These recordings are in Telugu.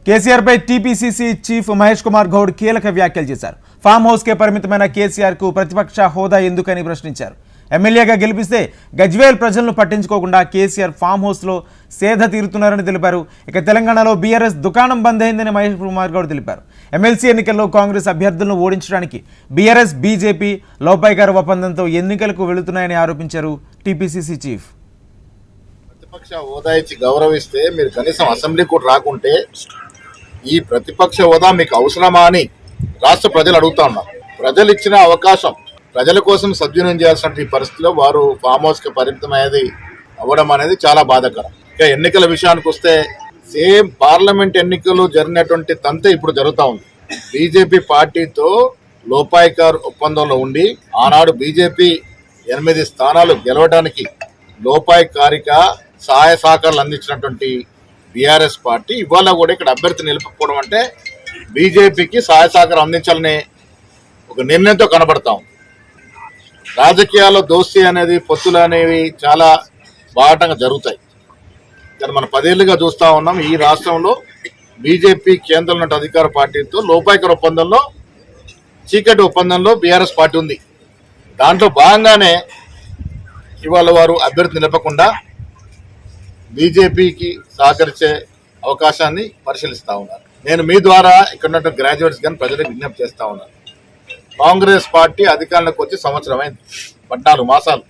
కేసీఆర్ పై టీపీసీసీ చీఫ్ మహేష్ కుమార్ గౌడ్ కీలక వ్యాఖ్యలు చేశారు. ఫామ్ హౌస్ కే పరిమితమైన కేసీఆర్ కు ప్రతిపక్ష హోదా ఎందుకని ప్రశ్నించారు. ఎమ్మెల్యేగా గెలిపిస్తే గజ్వేల్ ప్రజలను పట్టించుకోకుండా కేసీఆర్ ఫామ్ హౌస్ లో సేద తీరుతున్నారని తెలిపారు. ఇక తెలంగాణలో బీఆర్ఎస్ దుకాణం బంద్ అయిందని మహేష్ కుమార్ గౌడ్ తెలిపారు. ఎమ్మెల్సీ ఎన్నికల్లో కాంగ్రెస్ అభ్యర్థులను ఓడించడానికి బీఆర్ఎస్ బీజేపీ లోపాయికారు ఒప్పందంతో ఎన్నికలకు వెళుతున్నాయని ఆరోపించారు టీపీసీసీ చీఫ్. ప్రతిపక్ష హోదా ఇచ్చి గౌరవిస్తే మీరు కనీసం అసెంబ్లీ కూడా రాకుంటే ఈ ప్రతిపక్ష హోదా మీకు అవసరమా అని రాష్ట్ర ప్రజలు అడుగుతా ఉన్నారు. ప్రజలు ఇచ్చిన అవకాశం ప్రజల కోసం సద్వినియోగం చేయాల్సిన పరిస్థితిలో వారు ఫామ్ హౌస్ కి పరిమితమయ్యేది అవ్వడం అనేది చాలా బాధాకరం. ఇక ఎన్నికల విషయానికి వస్తే సేమ్ పార్లమెంట్ ఎన్నికలు జరిగినటువంటి తంతే ఇప్పుడు జరుగుతూ ఉంది. బీజేపీ పార్టీతో లోపాయికార్ ఒప్పందంలో ఉండి ఆనాడు బీజేపీ 8 స్థానాలు గెలవడానికి లోపాయికారిక సహాయ సహకారాలు అందించినటువంటి బీఆర్ఎస్ పార్టీ ఇవాళ కూడా ఇక్కడ అభ్యర్థి నిలుపుకోవడం అంటే బీజేపీకి సహాయ సహకారం అందించాలనే ఒక నిర్ణయంతో కనబడతాం. రాజకీయాల్లో దోస్తీ అనేది పొత్తులు అనేవి చాలా బాటంగా జరుగుతాయి. కానీ మనం 10 ఏళ్లుగా చూస్తూ ఉన్నాం ఈ రాష్ట్రంలో బీజేపీ కేంద్రంలో అధికార పార్టీతో లోపాయికర ఒప్పందంలో చీకటి ఒప్పందంలో బీఆర్ఎస్ పార్టీ ఉంది. దాంట్లో భాగంగానే ఇవాళ వారు అభ్యర్థి నిలపకుండా బీజేపీకి సహకరించే అవకాశాన్ని పరిశీలిస్తూ ఉన్నారు. నేను మీ ద్వారా ఇక్కడ ఉన్నటువంటి గ్రాడ్యుయేట్స్ కానీ ప్రజలకు విజ్ఞప్తి చేస్తూ ఉన్నాను. కాంగ్రెస్ పార్టీ అధికారంలోకి వచ్చి సంవత్సరం అయింది, 14 మాసాలు.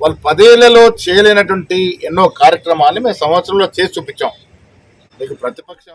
వాళ్ళు 10 ఏళ్లలో చేయలేనటువంటి ఎన్నో కార్యక్రమాలు మేము సంవత్సరంలో చేసి చూపించాం. మీకు ప్రతిపక్ష